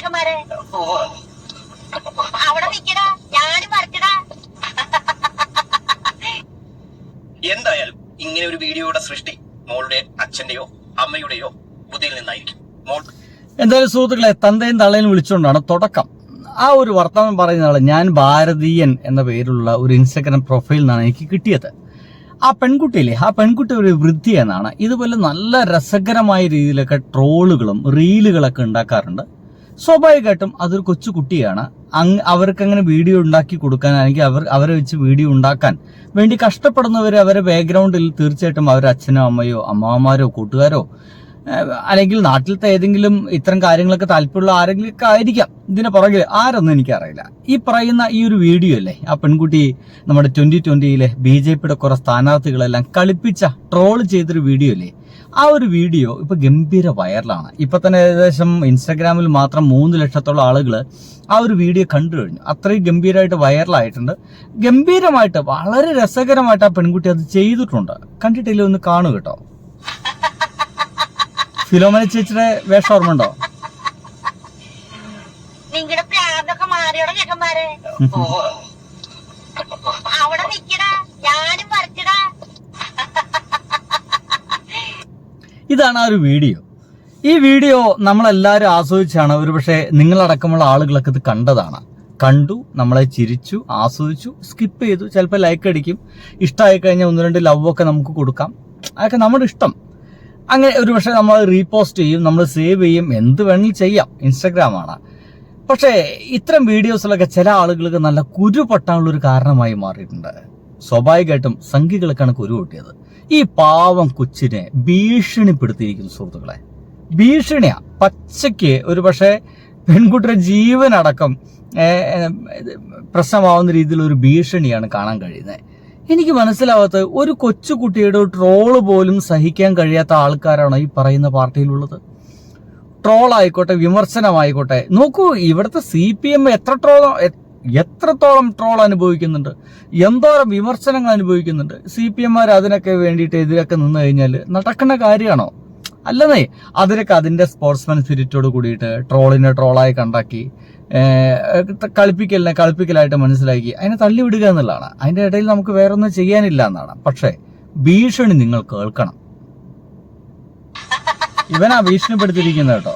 ചെക്കന്മാരെ അവിടെ നിക്കടാ, ഞാനും വരച്ചടാ. എന്തായാലും ഇങ്ങനെ ഒരു വീഡിയോയുടെ സൃഷ്ടി മോളുടെ അച്ഛന്റെയോ അമ്മയുടെയോ ബുദ്ധിയിൽ നിന്നായിരിക്കും. എന്തായാലും സുഹൃത്തുക്കളെ, തന്തയും തള്ളയും വിളിച്ചുകൊണ്ടാണ് തുടക്കം. ആ ഒരു വർത്തമാനം പറയുന്ന ആള് ഞാൻ ഭാരതീയൻ എന്ന പേരുള്ള ഒരു ഇൻസ്റ്റഗ്രാം പ്രൊഫൈലിൽ നിന്നാണ് എനിക്ക് കിട്ടിയത്. ആ പെൺകുട്ടിയില്ലേ, ആ പെൺകുട്ടി ഒരു വൃദ്ധി എന്നാണ്. ഇതുപോലെ നല്ല രസകരമായ രീതിയിലൊക്കെ ട്രോളുകളും റീലുകളൊക്കെ ഉണ്ടാക്കാറുണ്ട്. സ്വാഭാവികമായിട്ടും അതൊരു കൊച്ചു കുട്ടിയാണ്. അവർക്ക് അങ്ങനെ വീഡിയോ ഉണ്ടാക്കി കൊടുക്കാൻ, അല്ലെങ്കിൽ അവരെ വെച്ച് വീഡിയോ ഉണ്ടാക്കാൻ വേണ്ടി കഷ്ടപ്പെടുന്നവർ അവരെ ബാക്ക്ഗ്രൗണ്ടിൽ തീർച്ചയായിട്ടും അവരുടെ അച്ഛനോ അമ്മയോ അമ്മാവന്മാരോ കൂട്ടുകാരോ അല്ലെങ്കിൽ നാട്ടിലത്തെ ഏതെങ്കിലും ഇത്തരം കാര്യങ്ങളൊക്കെ താല്പര്യമുള്ള ആരെങ്കിലും ഒക്കെ ആയിരിക്കാം ഇതിന് പുറകിൽ. ആരൊന്നും എനിക്കറിയില്ല. ഈ പറയുന്ന ഈ ഒരു വീഡിയോ അല്ലേ, ആ പെൺകുട്ടി നമ്മുടെ 2020 BJPയുടെ കുറെ സ്ഥാനാർത്ഥികളെല്ലാം കളിപ്പിച്ച ട്രോൾ ചെയ്തൊരു വീഡിയോ അല്ലേ, ആ ഒരു വീഡിയോ ഇപ്പൊ ഗംഭീര വൈറലാണ്. ഇപ്പൊ തന്നെ ഏകദേശം ഇൻസ്റ്റാഗ്രാമിൽ മാത്രം 3 ലക്ഷത്തോളം ആളുകൾ ആ ഒരു വീഡിയോ കണ്ടു കഴിഞ്ഞു. അത്രയും ഗംഭീരമായിട്ട് വൈറലായിട്ടുണ്ട്. ഗംഭീരമായിട്ട് വളരെ രസകരമായിട്ട് ആ പെൺകുട്ടി അത് ചെയ്തിട്ടുണ്ട്. കണ്ടിട്ടില്ല, ഒന്ന് കാണു കേട്ടോ. ഫിലോമിന ചേച്ചിയുടെ വേഷം ഓർമ്മയുണ്ടോ? നിങ്ങളുടെ പ്രാന്തൊക്കെ മാറിയോടെ ചെക്കന്മാരെ അവിടെ നിക്കടാ, ഞാനും വരച്ചടാ. ഇതാണ് ആ ഒരു വീഡിയോ. ഈ വീഡിയോ നമ്മളെല്ലാവരും ആസ്വദിച്ചാണ്. ഒരുപക്ഷെ നിങ്ങളടക്കമുള്ള ആളുകളൊക്കെ ഇത് കണ്ടു, നമ്മളെ ചിരിച്ചു, ആസ്വദിച്ചു, സ്കിപ്പ് ചെയ്തു, ചിലപ്പോൾ ലൈക്ക് അടിക്കും. ഇഷ്ടമായി കഴിഞ്ഞാൽ 1-2 ലവ് ഒക്കെ നമുക്ക് കൊടുക്കാം. അതൊക്കെ നമ്മുടെ ഇഷ്ടം. അങ്ങനെ ഒരു പക്ഷേ നമ്മൾ റീപോസ്റ്റ് ചെയ്യും, നമ്മൾ സേവ് ചെയ്യും, എന്ത് വേണമെങ്കിലും ചെയ്യാം. ഇൻസ്റ്റഗ്രാമാണ്. പക്ഷേ ഇത്തരം വീഡിയോസിലൊക്കെ ചില ആളുകൾക്ക് നല്ല കുരു പൊട്ടാനുള്ളൊരു കാരണമായി മാറിയിട്ടുണ്ട്. സ്വാഭാവികമായിട്ടും സംഖ്യകൾക്കാണ് കുരു പൊട്ടിയത്. ഈ പാവം കൊച്ചിനെ ഭീഷണിപ്പെടുത്തിയിരിക്കുന്നു സുഹൃത്തുക്കളെ. ഭീഷണിയാ പച്ചയ്ക്ക്. ഒരു പക്ഷേ പെൺകുട്ടിയുടെ ജീവനടക്കം പ്രശ്നമാവുന്ന രീതിയിൽ ഒരു ഭീഷണിയാണ് കാണാൻ കഴിയുന്നത്. എനിക്ക് മനസ്സിലാവാത്ത, ഒരു കൊച്ചുകുട്ടിയുടെ ട്രോള് പോലും സഹിക്കാൻ കഴിയാത്ത ആൾക്കാരാണ് ഈ പറയുന്ന പാർട്ടിയിലുള്ളത്. ട്രോൾ ആയിക്കോട്ടെ, വിമർശനമായിക്കോട്ടെ. നോക്കൂ, ഇവിടുത്തെ CPM എത്രത്തോളം ട്രോൾ അനുഭവിക്കുന്നുണ്ട്, എന്തോരം വിമർശനങ്ങൾ അനുഭവിക്കുന്നുണ്ട്. CPM-മാർ അതിനൊക്കെ വേണ്ടിയിട്ട് എതിരൊക്കെ നിന്ന് കഴിഞ്ഞാൽ നടക്കുന്ന കാര്യമാണോ? അല്ലെന്നേ, അതിനൊക്കെ അതിന്റെ സ്പോർട്സ്മാൻ സ്പിരിറ്റോട് കൂടിയിട്ട് ട്രോളിനെ ട്രോളായി കണ്ടാക്കി കളിപ്പിക്കലായിട്ട് മനസ്സിലാക്കി അതിനെ തള്ളിവിടുക എന്നുള്ളതാണ്. അതിന്റെ ഇടയിൽ നമുക്ക് വേറൊന്നും ചെയ്യാനില്ല എന്നാണ്. പക്ഷേ ഭീഷണി നിങ്ങൾ കേൾക്കണം. ഇവനാ ഭീഷണിപ്പെടുത്തിയിരിക്കുന്നത് കേട്ടോ.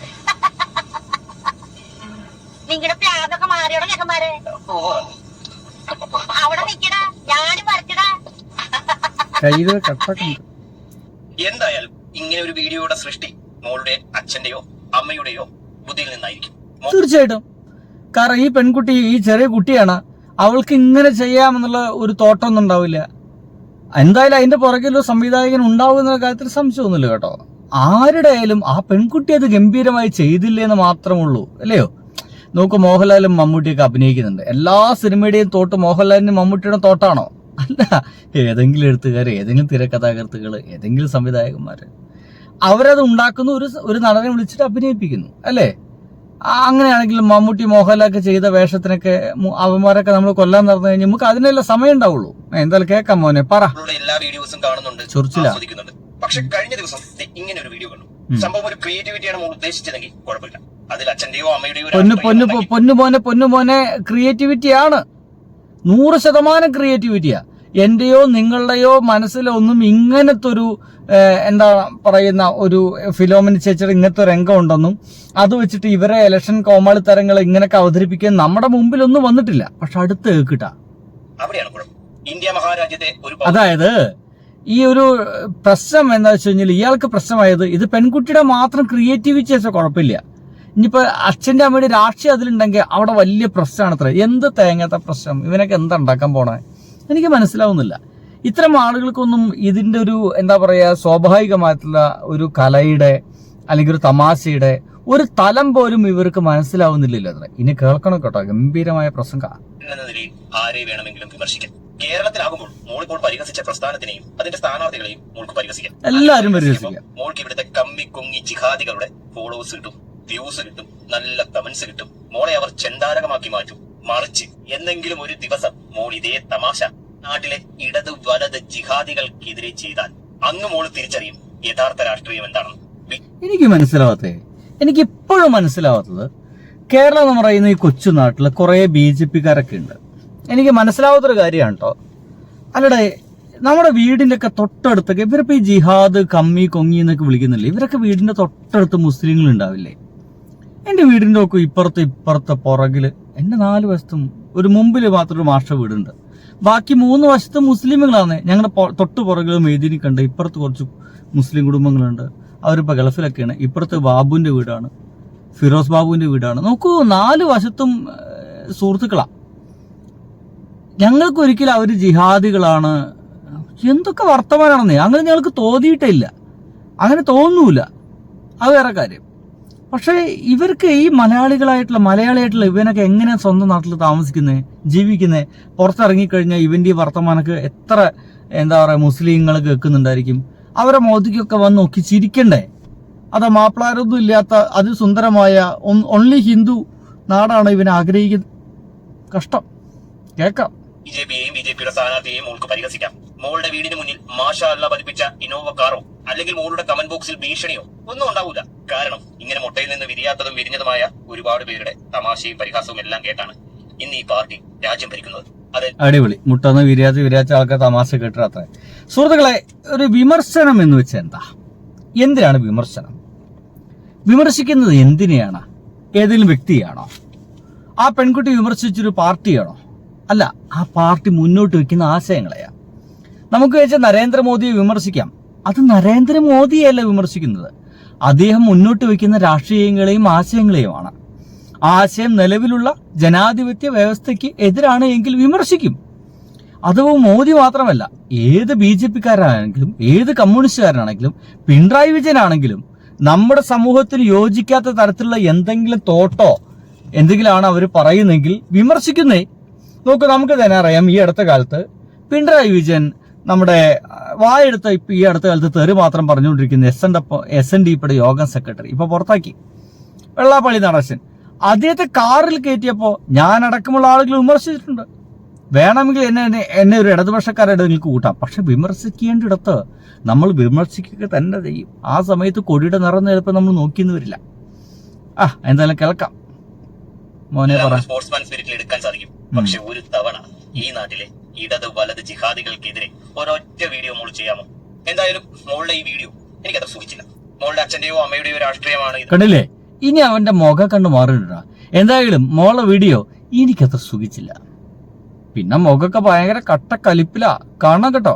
നിങ്ങളുടെ പ്രാന്തൊക്കെ മാറിയോടെ ചെക്കന്മാരെ അവിടെ നിക്കടാ, ഞാനും വരച്ചടാ. കയ്യിൽ കട്ടൊക്കെ. എന്തായാലും ഇങ്ങനെ ഒരു വീഡിയോയുടെ സൃഷ്ടി മോളുടെ അച്ഛന്റെയോ അമ്മയുടെയോ ബുദ്ധിയിൽ നിന്നായിരിക്കും. തീർച്ചയായിട്ടും. കാരണം ഈ പെൺകുട്ടി, ഈ ചെറിയ കുട്ടിയാണ്, അവൾക്ക് ഇങ്ങനെ ചെയ്യാമെന്നുള്ള ഒരു തോട്ടമൊന്നും ഉണ്ടാവില്ല. എന്തായാലും അതിന്റെ പുറകിലൊരു സംവിധായകൻ ഉണ്ടാവും എന്ന കാര്യത്തിൽ സംശയമൊന്നുമില്ല കേട്ടോ. ആരുടെ ആയാലും ആ പെൺകുട്ടി അത് ഗംഭീരമായി ചെയ്തില്ലേ എന്ന് മാത്രമുള്ളൂ, അല്ലയോ? നോക്കൂ, മോഹൻലാലും മമ്മൂട്ടിയൊക്കെ അഭിനയിക്കുന്നുണ്ട്. എല്ലാ സിനിമയുടെയും തോട്ട് മോഹൻലാലിനും മമ്മൂട്ടിയുടെ തോട്ടാണോ? അല്ല. ഏതെങ്കിലും എഴുത്തുകാർ, ഏതെങ്കിലും തിരക്കഥാകൃത്തുകൾ, ഏതെങ്കിലും സംവിധായകന്മാര് അവരത് ഉണ്ടാക്കുന്ന ഒരു നടനെ വിളിച്ചിട്ട് അഭിനയിപ്പിക്കുന്നു, അല്ലേ? അങ്ങനെയാണെങ്കിൽ മമ്മൂട്ടി മോഹൻലാലൊക്കെ ചെയ്ത വേഷത്തിനൊക്കെ അവന്മാരൊക്കെ നമ്മൾ കൊല്ലാൻ നടന്നു കഴിഞ്ഞാൽ നമുക്ക് അതിനെല്ലാം സമയം ഉണ്ടാവുള്ളൂ. എന്തായാലും കേൾക്കാം മോനെ, പറ. എല്ലാ വീഡിയോസും കാണുന്നുണ്ട്, ആസ്വദിക്കുന്നുണ്ട്. പക്ഷെ കഴിഞ്ഞ ദിവസം ഇങ്ങനെ ഒരു വീഡിയോ കണ്ടു. സംഭവം ഒരു ക്രിയേറ്റിവിറ്റിയാണ് മോൾ ഉദ്ദേശിച്ചതെങ്കിൽ കുഴപ്പമില്ല. അതിൽ അച്ഛന്റെയോ അമ്മയുടെയോ പൊന്നുമോനെ ക്രിയേറ്റിവിറ്റിയാണ്, 100% ക്രിയേറ്റിവിറ്റിയാ. എന്റെയോ നിങ്ങളുടെയോ മനസ്സിലൊന്നും ഇങ്ങനത്തെ ഒരു എന്താ പറയുന്ന ഒരു ഫിലോമിന ചേച്ചിയുടെ ഇങ്ങനത്തെ രംഗം ഉണ്ടെന്നും അത് വെച്ചിട്ട് ഇവരെ ഇലക്ഷൻ കോമാളിത്തരങ്ങൾ ഇങ്ങനെയൊക്കെ അവതരിപ്പിക്കാൻ നമ്മുടെ മുമ്പിലൊന്നും വന്നിട്ടില്ല. പക്ഷെ അടുത്ത് കേൾക്കിട്ടാ. അതായത് ഈ ഒരു പ്രശ്നം എന്താ വെച്ച് കഴിഞ്ഞാൽ, ഇയാൾക്ക് പ്രശ്നമായത് ഇത് പെൺകുട്ടിയുടെ മാത്രം ക്രിയേറ്റിവിറ്റി വെച്ചാൽ കുഴപ്പമില്ല. ഇനിയിപ്പോ അച്ഛന്റെ അമ്മയുടെ രാഷ്ട്രീയം അതിലുണ്ടെങ്കിൽ അവിടെ വലിയ പ്രശ്നമാണ്. അത്ര എന്ത് തേങ്ങാത്ത പ്രശ്നം, ഇവനൊക്കെ എന്താ ഉണ്ടാക്കാൻ പോണേ എനിക്ക് മനസ്സിലാവുന്നില്ല. ഇത്തരം ആളുകൾക്കൊന്നും ഇതിന്റെ ഒരു എന്താ പറയാ സ്വാഭാവികമായിട്ടുള്ള ഒരു കലയുടെ അല്ലെങ്കിൽ ഒരു തമാശയുടെ ഒരു തലം പോലും ഇവർക്ക് മനസ്സിലാവുന്നില്ലല്ലോ. അത്ര ഇനി കേൾക്കണം കേട്ടോ, ഗംഭീരമായ പ്രസംഗ. ആരെ വേണമെങ്കിലും വിമർശിക്കാം. കേരളത്തിലാകുമ്പോൾ മോളിപ്പോൾ പരിഹസിച്ച പ്രസ്ഥാനത്തിനെയും അതിന്റെ സ്ഥാനാർത്ഥികളെയും മോൾക്ക് പരിഹസിക്കാം. എല്ലാരും പരിഹസിക്കാം. മോൾക്ക് ഇവിടുത്തെ കമ്മി കൊങ്ങി ജിഹാദികളുടെ ഫോളോവേഴ്സ് കിട്ടും, വ്യൂസ് കിട്ടും, നല്ല കമന്റ്സ് കിട്ടും. മോളെ അവർ ചെന്താരകമാക്കി മാറ്റും. മറിച്ച് എന്തെങ്കിലും ഒരു ദിവസം മോൾ ഇതേ തമാശ നാട്ടിലെ ഇടത് വലത് ജിഹാദികൾക്കെതിരെ ചെയ്താൽ അന്ന് മോള് തിരിച്ചറിയും യഥാർത്ഥ രാഷ്ട്രീയം എന്താണെന്ന്. എനിക്ക് ഇപ്പോഴും മനസ്സിലാവാത്തത് കേരളം എന്ന് പറയുന്ന ഈ കൊച്ചു നാട്ടിൽ കുറേ BJP-കാരൊക്കെ ഉണ്ട്. എനിക്ക് മനസ്സിലാവാത്തൊരു കാര്യമാണ് കേട്ടോ. അല്ലടെ, നമ്മുടെ വീടിൻ്റെ ഒക്കെ തൊട്ടടുത്തൊക്കെ ഇവരിപ്പോൾ ഈ ജിഹാദ് കമ്മി കൊങ്ങി എന്നൊക്കെ വിളിക്കുന്നില്ലേ, ഇവരൊക്കെ വീടിൻ്റെ തൊട്ടടുത്ത് മുസ്ലിങ്ങൾ ഉണ്ടാവില്ലേ? എൻ്റെ വീടിൻ്റെ ഒക്കെ ഇപ്പുറത്തെ പുറകിൽ എൻ്റെ 4 വശത്തും ഒരു മുമ്പിൽ മാത്രം ഒരു മാഷ വീടുണ്ട്, ബാക്കി 3 വശത്ത് മുസ്ലിമുകളാണ്. ഞങ്ങളുടെ തൊട്ട് പുറകിൽ മെയ്ദീനി കണ്ട് ഇപ്പുറത്ത് കുറച്ച് മുസ്ലിം കുടുംബങ്ങളുണ്ട്, അവരിപ്പോൾ ഗൾഫിലൊക്കെയാണ്. ഇപ്പുറത്ത് ബാബുവിൻ്റെ വീടാണ്, ഫിറോസ് ബാബുവിൻ്റെ വീടാണ്. നോക്കൂ, 4 വശത്തും സുഹൃത്തുക്കളാണ്. ഞങ്ങൾക്കൊരിക്കലും അവർ ജിഹാദികളാണ് എന്തൊക്കെ വർത്തമാനാണെന്നേ അങ്ങനെ ഞങ്ങൾക്ക് തോന്നിയിട്ടില്ല, അങ്ങനെ തോന്നൂല, അത് വേറെ കാര്യം. പക്ഷേ ഇവർക്ക് ഈ മലയാളിയായിട്ടുള്ള ഇവനൊക്കെ എങ്ങനെയാണ് സ്വന്തം നാട്ടിൽ താമസിക്കുന്നത്, ജീവിക്കുന്നത്? പുറത്തിറങ്ങിക്കഴിഞ്ഞാൽ ഇവൻ്റെ ഈ വർത്തമാനമൊക്കെ എത്ര എന്താ പറയുക മുസ്ലിങ്ങൾ കേൾക്കുന്നുണ്ടായിരിക്കും. അവരെ മോദിക്കൊക്കെ വന്ന് നോക്കി ചിരിക്കണ്ടേ? അത് മാപ്പിളാരൊന്നും ഇല്ലാത്ത അതിസുന്ദരമായ ഓൺലി ഹിന്ദു നാടാണ് ഇവൻ ആഗ്രഹിക്കുന്നത്. കഷ്ടം. കേൾക്കാം. ബിജെപിയുടെ സ്ഥാനാർത്ഥിയെയും മോൾക്ക് പരിഹസിക്കാം. മോളുടെ വീടിന് മുന്നിൽ മാഷാ അല്ലാ പതിപ്പിച്ച ഇന്നോവ കാറോ അല്ലെങ്കിൽ മോളുടെ കമന്റ് ബോക്സിൽ ഭീഷണിയോ ഒന്നും ഉണ്ടാവൂല. കാരണം ഇങ്ങനെ മുട്ടയിൽ നിന്ന് വിരിയാത്തതും വിരിഞ്ഞതുമായ ഒരുപാട് പേരുടെ തമാശയും പരിഹാസവും എല്ലാം കേട്ടാണ് ഇന്ന് ഈ പാർട്ടി രാജ്യം ഭരിക്കുന്നത്. അതെ, അടിപൊളി. മുട്ടന്ന് വിരിയാച്ച ആൾക്കാർ തമാശ കേട്ടിരാത്ര. സുഹൃത്തുക്കളെ, ഒരു വിമർശനം എന്ന് വെച്ചാൽ എന്താ? എന്തിനാണ് വിമർശനം? വിമർശിക്കുന്നത് എന്തിനെയാണ്? ഏതെങ്കിലും വ്യക്തിയാണോ? ആ പെൺകുട്ടി വിമർശിച്ചൊരു പാർട്ടിയാണോ? അല്ല, ആ പാർട്ടി മുന്നോട്ട് വെക്കുന്ന ആശയങ്ങളെയാ. നമുക്ക് വെച്ചാൽ നരേന്ദ്രമോദിയെ വിമർശിക്കാം. അത് നരേന്ദ്രമോദിയല്ല വിമർശിക്കുന്നത്, അദ്ദേഹം മുന്നോട്ട് വെക്കുന്ന രാഷ്ട്രീയങ്ങളെയും ആശയങ്ങളെയുമാണ്. ആശയം നിലവിലുള്ള ജനാധിപത്യ വ്യവസ്ഥയ്ക്ക് എതിരാണ് എങ്കിൽ വിമർശിക്കും. അത് മോദി മാത്രമല്ല, ഏത് BJP-കാരാണെങ്കിലും ഏത് കമ്മ്യൂണിസ്റ്റുകാരനാണെങ്കിലും പിണറായി വിജയനാണെങ്കിലും നമ്മുടെ സമൂഹത്തിന് യോജിക്കാത്ത തരത്തിലുള്ള എന്തെങ്കിലും തോട്ടോ എന്തെങ്കിലുമാണ് അവർ പറയുന്നെങ്കിൽ വിമർശിക്കുന്നേ. നോക്ക്, നമുക്ക് തന്നെ അറിയാം, ഈ അടുത്ത കാലത്ത് പിണറായി വിജയൻ നമ്മുടെ വായെടുത്ത ഈ അടുത്ത കാലത്ത് തെറി മാത്രം പറഞ്ഞുകൊണ്ടിരിക്കുന്ന SNDPയുടെ യോഗം സെക്രട്ടറി ഇപ്പൊ പുറത്താക്കി, വെള്ളാപ്പള്ളി നടേശൻ. അദ്ദേഹത്തെ കാറിൽ കയറ്റിയപ്പോൾ ഞാനടക്കമുള്ള ആളുകൾ വിമർശിച്ചിട്ടുണ്ട്. വേണമെങ്കിൽ എന്നെ ഒരു ഇടതുപക്ഷക്കാരുടെ നിങ്ങൾക്ക് കൂട്ടാം, പക്ഷെ വിമർശിക്കേണ്ടിടത്ത് നമ്മൾ വിമർശിക്കുക തന്നെ ചെയ്യും. ആ സമയത്ത് കൊടിയുടെ നിറം ചിലപ്പോൾ നമ്മൾ നോക്കിയെന്ന് വരില്ല. എന്തായാലും കേൾക്കാം. മോനെ പറ. സ്പോർട്സ്മാൻ സ്പിരിറ്റിൽ എടുക്കാൻ സാധിക്കും. പക്ഷെ ഒരു തവണ ഈ നാട്ടിലെ ഇടത് വലത് ജിഹാദികൾക്കെതിരെ ഒരൊറ്റ വീഡിയോ മോൾ ചെയ്യാമോ? എന്തായാലും മോളുടെ ഈ വീഡിയോ എനിക്കത്ര സുഖിച്ചില്ല. മോളുടെ അച്ഛന്റെയോ അമ്മയുടെയോ രാഷ്ട്രീയമാണ് ഇത്. കണ്ടില്ലേ, ഇനി അവന്റെ മുഖം കണ്ട് മാറിയിട്ടാ. എന്തായാലും മോളുടെ വീഡിയോ എനിക്കത്ര സുഖിച്ചില്ല. പിന്നെ മുഖമൊക്കെ ഭയങ്കര കട്ടക്കലിപ്പിലാ കാണാൻ കേട്ടോ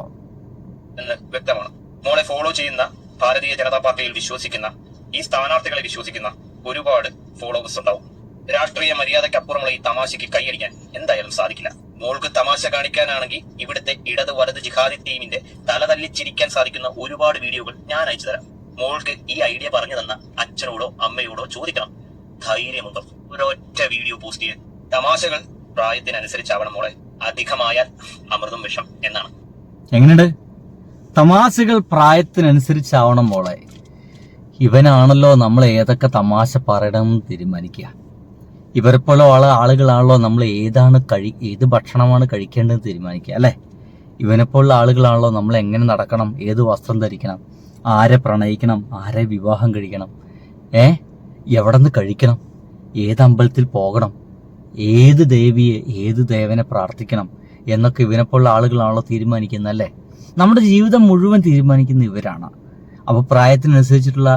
എന്ന് വ്യക്തമാണ്. മോളെ ഫോളോ ചെയ്യുന്ന, ഭാരതീയ ജനതാ പാർട്ടിയിൽ വിശ്വസിക്കുന്ന, ഈ സ്ഥാനാർത്ഥികളെ വിശ്വസിക്കുന്ന ഒരുപാട് ഫോളോവേഴ്സ് ഉണ്ടാവും. രാഷ്ട്രീയ മര്യാദയ്ക്കപ്പുറമുള്ള ഈ തമാശയ്ക്ക് കൈയടിക്കാൻ എന്തായാലും സാധിക്കില്ല. മോൾക്ക് തമാശ കാണിക്കാനാണെങ്കിൽ ഇവിടുത്തെ ഇടത് വലത് ജിഹാദി ടീമിന്റെ തലതല്ലിച്ചിരിക്കാൻ സാധിക്കുന്ന ഒരുപാട് വീഡിയോകൾ ഞാൻ അയച്ചു തരാം. മോൾക്ക് ഈ ഐഡിയ പറഞ്ഞു തന്ന അച്ഛനോടോ അമ്മയോടോ ചോദിക്കണം. ധൈര്യമുണ്ടോ ഒരൊറ്റ വീഡിയോ പോസ്റ്റ് ചെയ്യാൻ? തമാശകൾ പ്രായത്തിനനുസരിച്ചാവണം മോളെ, അധികമായാൽ അമൃതും വിഷം എന്നാണ്. എങ്ങനെയുണ്ട്? തമാശകൾ പ്രായത്തിനനുസരിച്ചാവണം മോളെ. ഇവനാണല്ലോ നമ്മൾ ഏതൊക്കെ തമാശ പറയണമെന്ന് തീരുമാനിക്കുക. ഇവരെപ്പോലുള്ള ആളുകളാണല്ലോ നമ്മൾ ഏത് ഭക്ഷണമാണ് കഴിക്കേണ്ടതെന്ന് തീരുമാനിക്കുക, അല്ലേ? ഇവനെപ്പോലുള്ള ആളുകളാണല്ലോ നമ്മൾ എങ്ങനെ നടക്കണം, ഏത് വസ്ത്രം ധരിക്കണം, ആരെ പ്രണയിക്കണം, ആരെ വിവാഹം കഴിക്കണം, എവിടെ നിന്ന് കഴിക്കണം, ഏത് അമ്പലത്തിൽ പോകണം, ഏത് ദേവിയെ ഏത് ദേവനെ പ്രാർത്ഥിക്കണം എന്നൊക്കെ ഇവനെപ്പോലുള്ള ആളുകളാണല്ലോ തീരുമാനിക്കുന്നല്ലേ. നമ്മുടെ ജീവിതം മുഴുവൻ തീരുമാനിക്കുന്ന ഇവരാണ്. അപ്പോൾ പ്രായത്തിനനുസരിച്ചിട്ടുള്ള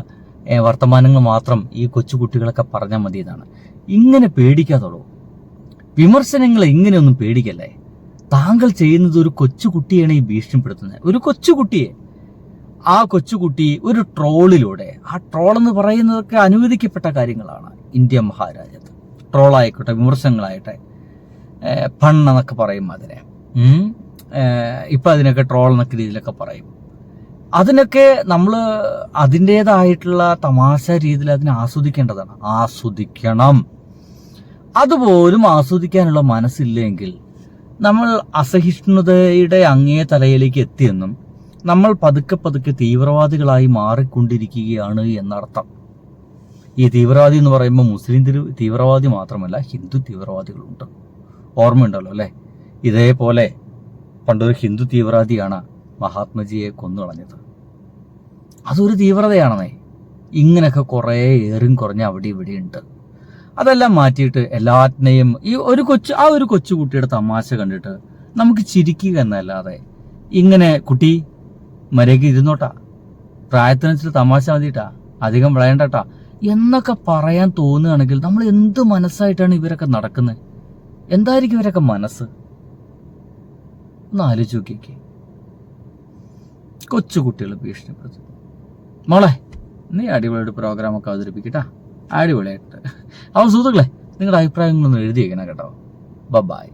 വർത്തമാനങ്ങൾ മാത്രം ഈ കൊച്ചു കുട്ടികളൊക്കെ പറഞ്ഞാൽ മതി എന്നാണ്. ഇങ്ങനെ പേടിക്കാതുള്ളൂ. വിമർശനങ്ങളെ ഇങ്ങനെയൊന്നും പേടിക്കല്ലേ. താങ്കൾ ചെയ്യുന്നത് ഒരു കൊച്ചുകുട്ടിയാണ് ഈ ഭീഷണിപ്പെടുത്തുന്നത്, ഒരു കൊച്ചുകുട്ടിയെ. ആ കൊച്ചുകുട്ടി ഒരു ട്രോളിലൂടെ, ആ ട്രോൾ എന്ന് പറയുന്നതൊക്കെ അനുവദിക്കപ്പെട്ട കാര്യങ്ങളാണ് ഇന്ത്യ മഹാരാജ്യത്ത്. ട്രോളായിക്കോട്ടെ, വിമർശനങ്ങളായിട്ടെ, പണ്ണെന്നൊക്കെ പറയും അതിനെ. ഇപ്പം അതിനൊക്കെ ട്രോൾ എന്നൊക്കെ രീതിയിലൊക്കെ പറയും. അതിനൊക്കെ നമ്മൾ അതിൻ്റേതായിട്ടുള്ള തമാശ രീതിയിൽ അതിനെ ആസ്വദിക്കേണ്ടതാണ്. ആസ്വദിക്കണം. അതുപോലും ആസ്വദിക്കാനുള്ള മനസ്സില്ലെങ്കിൽ നമ്മൾ അസഹിഷ്ണുതയുടെ അങ്ങേ തലയിലേക്ക് എത്തിയെന്നും നമ്മൾ പതുക്കെ തീവ്രവാദികളായി മാറിക്കൊണ്ടിരിക്കുകയാണ് എന്നർത്ഥം. ഈ തീവ്രവാദി എന്ന് പറയുമ്പോൾ മുസ്ലിം തീവ്രവാദി മാത്രമല്ല, ഹിന്ദു തീവ്രവാദികളുണ്ട്. ഓർമ്മയുണ്ടല്ലോ അല്ലേ? ഇതേപോലെ പണ്ടൊരു ഹിന്ദു തീവ്രവാദിയാണ് മഹാത്മജിയെ കൊന്നുകളഞ്ഞത്. അതൊരു തീവ്രതയാണെന്നേ. ഇങ്ങനെയൊക്കെ കുറേ ഏറും കുറഞ്ഞ അവിടെ ഇവിടെ ഉണ്ട്. അതെല്ലാം മാറ്റിയിട്ട് എല്ലാറ്റിനെയും ഈ ഒരു കൊച്ചു കുട്ടിയുടെ തമാശ കണ്ടിട്ട് നമുക്ക് ചിരിക്കുക എന്നല്ലാതെ ഇങ്ങനെ കുട്ടി മര്യാദയ്ക്ക് ഇരുന്നോട്ടാ, പ്രായത്തിനനുസരിച്ച് തമാശ മതിയിട്ടാ, അധികം വിളയണ്ടട്ടാ എന്നൊക്കെ പറയാൻ തോന്നുകയാണെങ്കിൽ നമ്മൾ എന്ത് മനസ്സായിട്ടാണ് ഇവരൊക്കെ നടക്കുന്നത്? എന്തായിരിക്കും ഇവരൊക്കെ മനസ്സ്? ഒന്ന് ആലോചിച്ച് നോക്കിയേക്ക്. കൊച്ചു കുട്ടികൾ ഭീഷണിപ്പെടുത്തും. മോളെ നീ അടിപൊളിയായിട്ട് പ്രോഗ്രാമൊക്കെ അവതരിപ്പിക്കട്ടാ, അടിപൊളിയായിട്ട്. അപ്പോൾ സുഹൃത്തുക്കളെ, നിങ്ങളുടെ അഭിപ്രായങ്ങളൊന്ന് എഴുതിയേക്കണം കേട്ടോ. ബൈ.